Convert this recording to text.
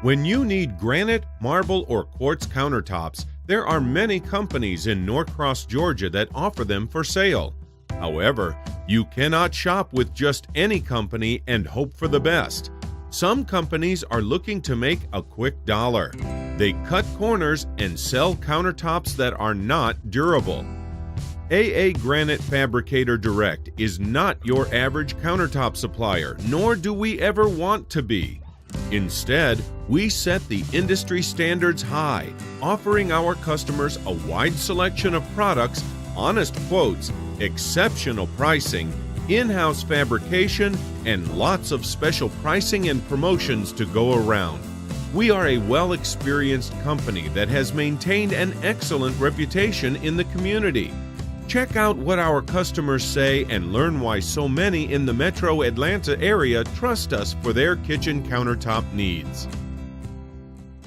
When you need granite, marble, or quartz countertops, there are many companies in Norcross, Georgia that offer them for sale. However, you cannot shop with just any company and hope for the best. Some companies are looking to make a quick dollar. They cut corners and sell countertops that are not durable. AA Granite Fabricator Direct is not your average countertop supplier, nor do we ever want to be. Instead, we set the industry standards high, offering our customers a wide selection of products, honest quotes, exceptional pricing, in-house fabrication, and lots of special pricing and promotions to go around. We are a well-experienced company that has maintained an excellent reputation in the community. Check out what our customers say and learn why so many in the metro Atlanta area trust us for their kitchen countertop needs.